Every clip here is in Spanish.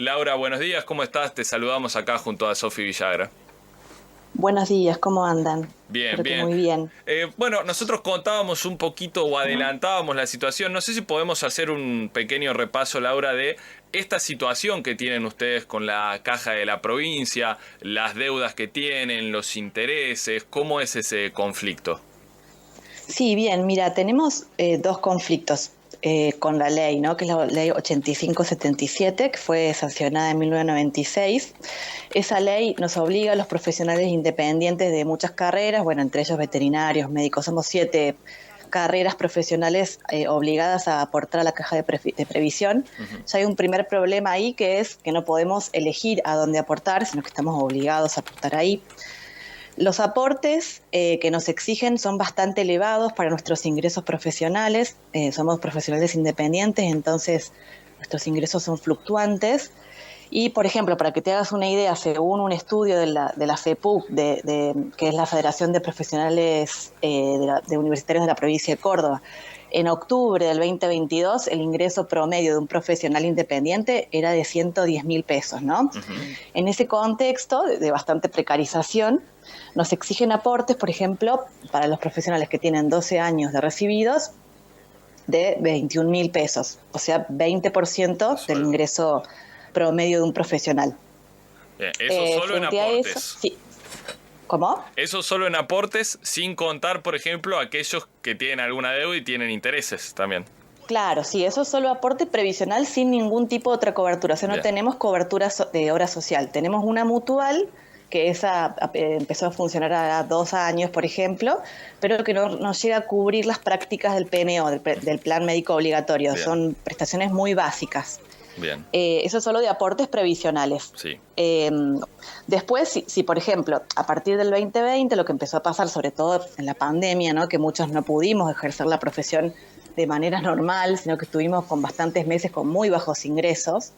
Laura, buenos días, ¿cómo estás? Te saludamos acá junto a Sofi Villagra. Buenos días, ¿cómo andan? Bien, Espero que bien. muy bien. Bueno, nosotros contábamos un poquito o adelantábamos la situación. No sé si podemos hacer un pequeño repaso, Laura, de esta situación que tienen ustedes con la caja de la provincia, las deudas que tienen, los intereses, ¿cómo es ese conflicto? Sí, bien, mira, tenemos dos conflictos con la ley, ¿no? Que es la ley 8577, que fue sancionada en 1996. Esa ley nos obliga a los profesionales independientes de muchas carreras, bueno, entre ellos veterinarios, médicos, somos 7 carreras profesionales obligadas a aportar a la caja de previsión. Ujú. Ya hay un primer problema ahí, que es que no podemos elegir a dónde aportar, sino que estamos obligados a aportar ahí. Los aportes que nos exigen son bastante elevados para nuestros ingresos profesionales. Somos profesionales independientes, entonces nuestros ingresos son fluctuantes. Y, por ejemplo, para que te hagas una idea, según un estudio de la FEPUC, que es la Federación de Profesionales de Universitarios de la Provincia de Córdoba, en octubre del 2022 el ingreso promedio de un profesional independiente era de 110.000 pesos, ¿no? Ujú. En ese contexto de bastante precarización, nos exigen aportes, por ejemplo, para los profesionales que tienen 12 años de recibidos, de 21.000 pesos, o sea, 20% del Sueldo. ingreso promedio de un profesional. Bien, eso solo en Frente a eso, aportes. sí. ¿Cómo? Eso solo en aportes, sin contar, por ejemplo, aquellos que tienen alguna deuda y tienen intereses también. Claro, sí, eso es solo aporte previsional sin ningún tipo de otra cobertura. O sea, no Bien. tenemos cobertura de obra social. Tenemos una mutual, que esa empezó a funcionar a 2 años, por ejemplo, pero que no llega a cubrir las prácticas del PMO, del Plan Médico Obligatorio. Bien, Son prestaciones muy básicas. bien, Eso es solo de aportes previsionales. sí. Eh, Después, si, por ejemplo, a partir del 2020, lo que empezó a pasar, sobre todo en la pandemia, ¿no? Que muchos no pudimos ejercer la profesión de manera normal, sino que estuvimos con bastantes meses con muy bajos ingresos,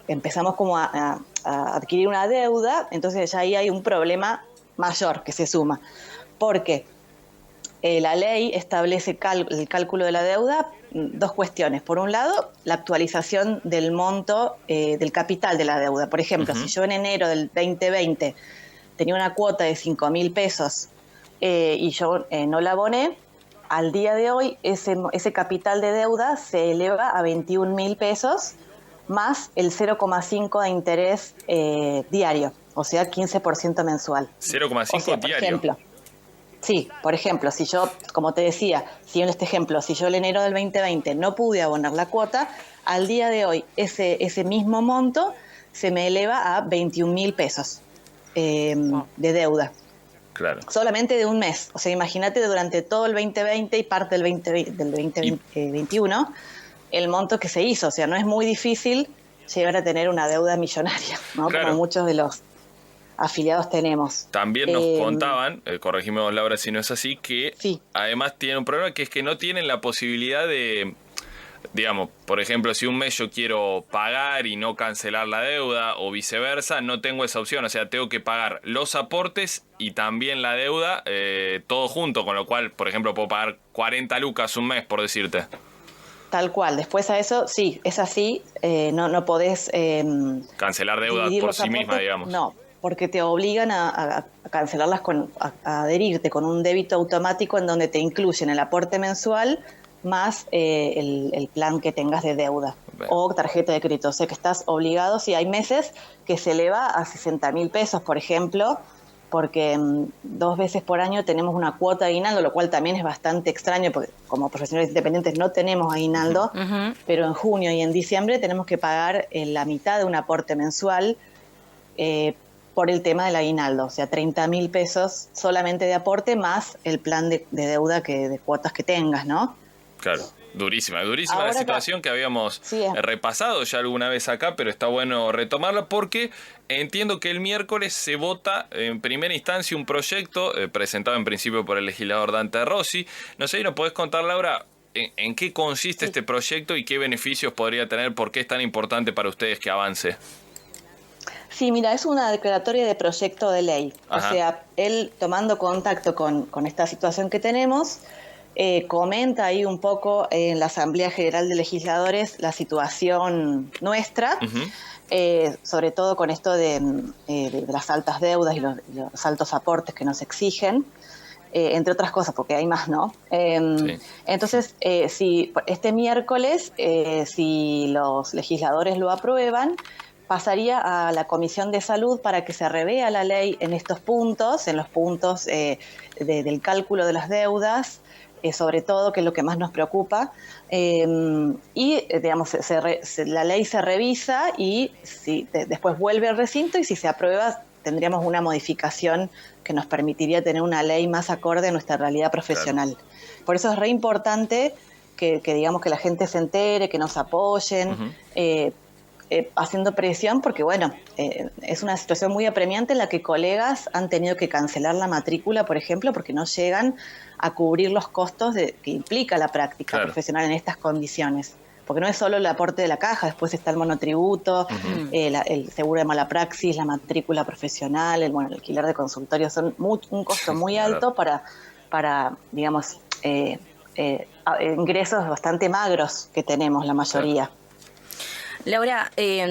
empezamos como a adquirir una deuda, entonces ya ahí hay un problema mayor que se suma, porque la ley establece el cálculo de la deuda, dos cuestiones. Por un lado, la actualización del monto del capital de la deuda. Por ejemplo, si Ujú. yo en enero del 2020 tenía una cuota de 5.000 pesos y yo no la aboné, al día de hoy ese capital de deuda se eleva a 21.000 pesos más el 0,5 de interés diario, o sea, 15% mensual. O 0,5 sea, por diario. ejemplo, sí, por ejemplo, si yo, como te decía, si en este ejemplo, si yo en enero del 2020 no pude abonar la cuota, al día de hoy ese mismo monto se me eleva a 21.000 pesos Wow. de deuda, Claro. solamente de un mes. O sea, imagínate durante todo el 2020 y parte del Y 2021 el monto que se hizo. O sea, no es muy difícil llegar a tener una deuda millonaria, ¿no? Como claro, muchos de los afiliados tenemos. también nos contaban, corregime vos, Laura si no es así, que Sí, además tienen un problema que es que no tienen la posibilidad de, digamos, por ejemplo, si un mes yo quiero pagar y no cancelar la deuda o viceversa, no tengo esa opción. O sea, tengo que pagar los aportes y también la deuda, todo junto, con lo cual, por ejemplo, puedo pagar 40 lucas un mes, por decirte. tal cual. Después a eso, sí, es así. No podés Cancelar deuda dividir por los sí misma, aportes, digamos. no, porque te obligan a cancelarlas, a adherirte con un débito automático en donde te incluyen el aporte mensual más el plan que tengas de deuda Bien. o tarjeta de crédito. O sea que estás obligado, si hay meses que se eleva a 60.000 pesos, por ejemplo, porque 2 veces por año tenemos una cuota de aguinaldo, lo cual también es bastante extraño, porque como profesionales independientes no tenemos Ujú. aguinaldo, pero en junio y en diciembre tenemos que pagar la mitad de un aporte mensual eh, por el tema del aguinaldo, o sea, 30.000 pesos solamente de aporte más el plan de deuda de cuotas que tengas, ¿no? Claro, durísima, durísima la Ahora acá, situación que habíamos sí, repasado ya alguna vez acá, pero está bueno retomarla porque entiendo que el miércoles se vota en primera instancia un proyecto presentado en principio por el legislador Dante Rossi. No sé si nos podés contar, Laura, en qué consiste sí. este proyecto y qué beneficios podría tener, por qué es tan importante para ustedes que avance. Sí, mira, es una declaratoria de proyecto de ley. O Ajá, sea, él tomando contacto con esta situación que tenemos, comenta ahí un poco en la Asamblea General de Legisladores la situación nuestra, sobre todo con esto de las altas deudas y los altos aportes que nos exigen, entre otras cosas, porque hay más, ¿no? Sí. Entonces, si este miércoles, si los legisladores lo aprueban, pasaría a la Comisión de Salud para que se revea la ley en estos puntos, en los puntos del cálculo de las deudas, sobre todo, que es lo que más nos preocupa, y digamos, la ley se revisa y después vuelve al recinto, y si se aprueba tendríamos una modificación que nos permitiría tener una ley más acorde a nuestra realidad profesional. Claro. Por eso es re importante que digamos que la gente se entere, que nos apoyen, haciendo presión, porque bueno, es una situación muy apremiante en la que colegas han tenido que cancelar la matrícula, por ejemplo, porque no llegan a cubrir los costos que implica la práctica profesional en estas condiciones. Porque no es solo el aporte de la caja, después está el monotributo, el seguro de mala praxis, la matrícula profesional, el alquiler de consultorio, son un costo muy alto para digamos, ingresos bastante magros que tenemos la mayoría. Claro. Laura,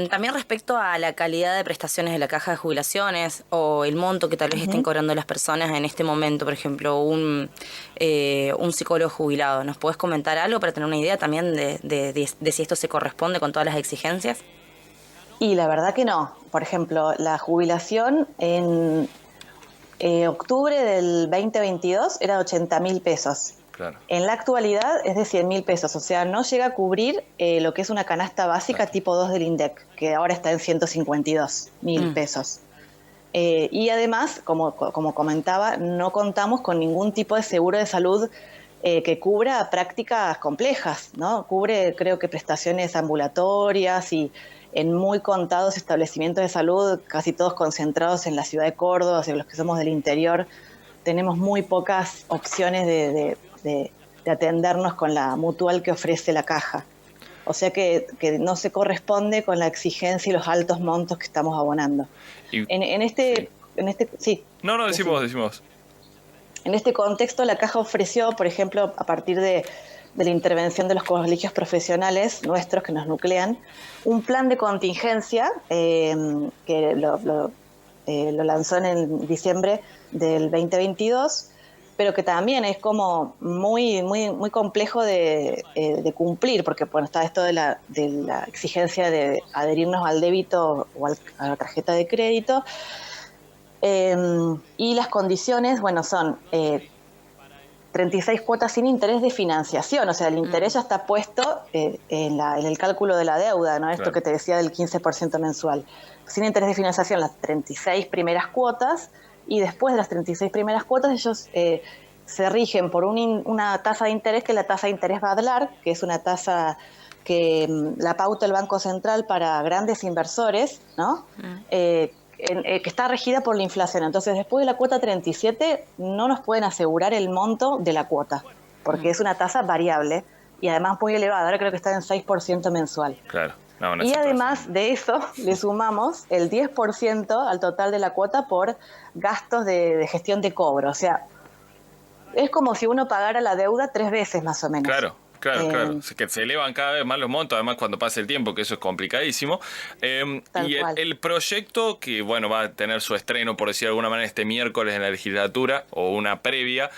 también respecto a la calidad de prestaciones de la caja de jubilaciones o el monto que tal vez estén cobrando las personas en este momento, por ejemplo, un psicólogo jubilado, ¿nos podés comentar algo para tener una idea también de si esto se corresponde con todas las exigencias? Y la verdad que no. Por ejemplo, la jubilación en octubre del 2022 era 80.000 pesos. Claro. En la actualidad es de 100.000 pesos, o sea, no llega a cubrir lo que es una canasta básica tipo 2 del INDEC, que ahora está en 152.000 pesos. Y además, como comentaba, no contamos con ningún tipo de seguro de salud que cubra prácticas complejas, ¿no? Cubre, creo que, prestaciones ambulatorias y en muy contados establecimientos de salud, casi todos concentrados en la ciudad de Córdoba, o sea, los que somos del interior, tenemos muy pocas opciones de atendernos con la mutual que ofrece la caja. O sea que no se corresponde con la exigencia y los altos montos que estamos abonando. Sí. No, decimos. En este contexto, la caja ofreció, por ejemplo, a partir de la intervención de los colegios profesionales nuestros que nos nuclean, un plan de contingencia que lo lanzó en diciembre del 2022, pero que también es como muy complejo de cumplir, porque bueno, está esto de la exigencia de adherirnos al débito o a la tarjeta de crédito, y las condiciones, bueno, son 36 cuotas sin interés de financiación, o sea, el interés ya está puesto en el cálculo de la deuda, ¿no? Esto que te decía del 15% mensual. Sin interés de financiación, las 36 primeras cuotas, y después de las 36 primeras cuotas ellos se rigen por una tasa de interés, que es la tasa de interés Badlar, que es una tasa que la pauta el Banco Central para grandes inversores, ¿no? Que está regida por la inflación. Entonces, después de la cuota 37 no nos pueden asegurar el monto de la cuota, porque es una tasa variable y además muy elevada. Ahora creo que está en 6% mensual. Claro. Y además de eso, le sumamos el 10% al total de la cuota por gastos de gestión de cobro. O sea, es como si uno pagara la deuda 3 veces más o menos. Claro. Que se elevan cada vez más los montos, además cuando pasa el tiempo, que eso es complicadísimo. Y el proyecto, que bueno, va a tener su estreno, por decir de alguna manera, este miércoles en la legislatura, o una previa,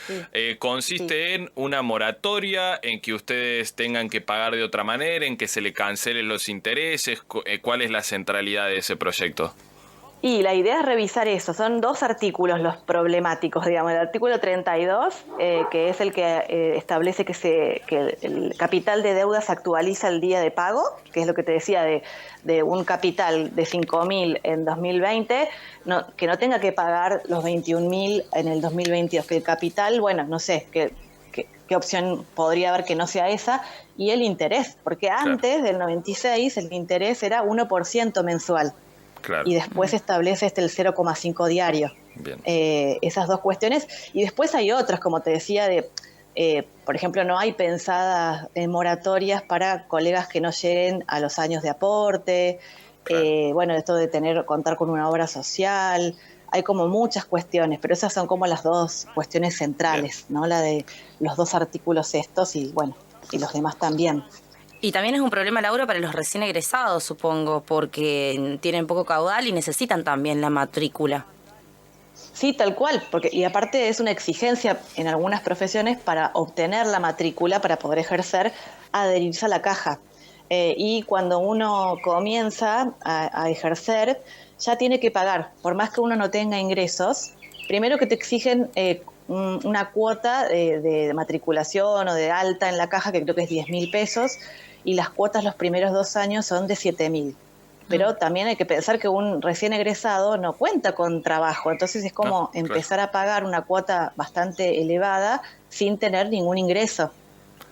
consiste en una moratoria, en que ustedes tengan que pagar de otra manera, en que se le cancelen los intereses. ¿Cuál es la centralidad de ese proyecto? Y la idea es revisar eso. Son 2 artículos los problemáticos, digamos. El artículo 32, que es el que establece que el capital de deuda se actualiza el día de pago, que es lo que te decía de un capital de 5.000 en 2020, que no tenga que pagar los 21.000 en el 2022. Que el capital, bueno, no sé, qué opción podría haber que no sea esa, y el interés, porque antes del 96 el interés era 1% mensual. Claro. Y después establece el 0,5 diario. Esas 2 cuestiones. Y después hay otras, como te decía, por ejemplo, no hay pensadas moratorias para colegas que no lleguen a los años de aporte. Claro. Bueno, esto de contar con una obra social. hay como muchas cuestiones, pero esas son como las dos cuestiones centrales, ¿no? La de los dos artículos estos y bueno, y los demás también. Y también es un problema, Laura, para los recién egresados, supongo, porque tienen poco caudal y necesitan también la matrícula. Sí, tal cual, porque y aparte es una exigencia en algunas profesiones para obtener la matrícula, para poder ejercer, adherirse a la caja. Y cuando uno comienza a ejercer, ya tiene que pagar, por más que uno no tenga ingresos, primero que te exigen una cuota de matriculación o de alta en la caja, que creo que es 10.000 pesos, y las cuotas los primeros 2 años son de 7.000. Pero también hay que pensar que un recién egresado no cuenta con trabajo, entonces es como empezar a pagar una cuota bastante elevada sin tener ningún ingreso,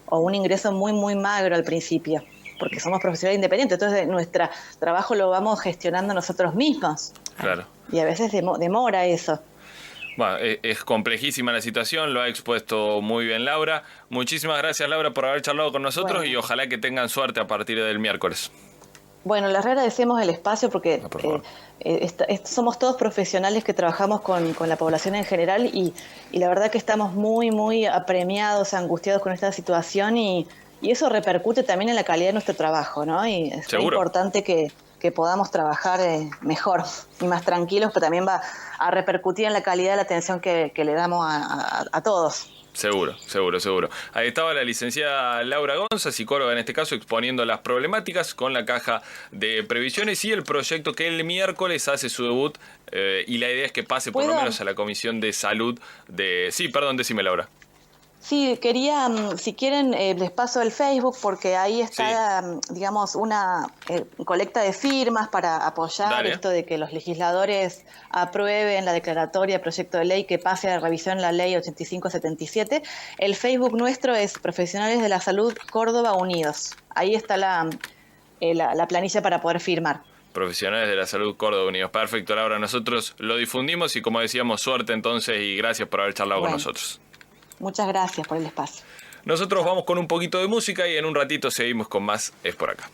o un ingreso muy, muy magro al principio, porque somos profesionales independientes, entonces nuestro trabajo lo vamos gestionando nosotros mismos. Claro. Y a veces demora eso. Bueno, es complejísima la situación, lo ha expuesto muy bien Laura. Muchísimas gracias, Laura, por haber charlado con nosotros, Bueno. y ojalá que tengan suerte a partir del miércoles. Bueno, les agradecemos el espacio porque somos todos profesionales que trabajamos con la población en general y la verdad que estamos muy, muy apremiados, angustiados con esta situación y eso repercute también en la calidad de nuestro trabajo, ¿no? Y es muy importante que podamos trabajar mejor y más tranquilos, pero también va a repercutir en la calidad de la atención que le damos a todos. Seguro, seguro, seguro. Ahí estaba la licenciada Laura Gonza, psicóloga en este caso, exponiendo las problemáticas con la caja de previsiones y el proyecto que el miércoles hace su debut, y la idea es que pase por lo menos a la Comisión de Salud de... Sí, perdón, decime, Laura. Sí, quería, si quieren, les paso el Facebook porque ahí está, digamos, una colecta de firmas para apoyar esto de que los legisladores aprueben la declaratoria de proyecto de ley que pase a revisión la ley 8577. El Facebook nuestro es Profesionales de la Salud Córdoba Unidos. Ahí está la planilla para poder firmar. Profesionales de la Salud Córdoba Unidos. Perfecto, Laura. Nosotros lo difundimos y, como decíamos, suerte entonces y gracias por haber charlado con nosotros. Muchas gracias por el espacio. Nosotros vamos con un poquito de música y en un ratito seguimos con más Es por acá.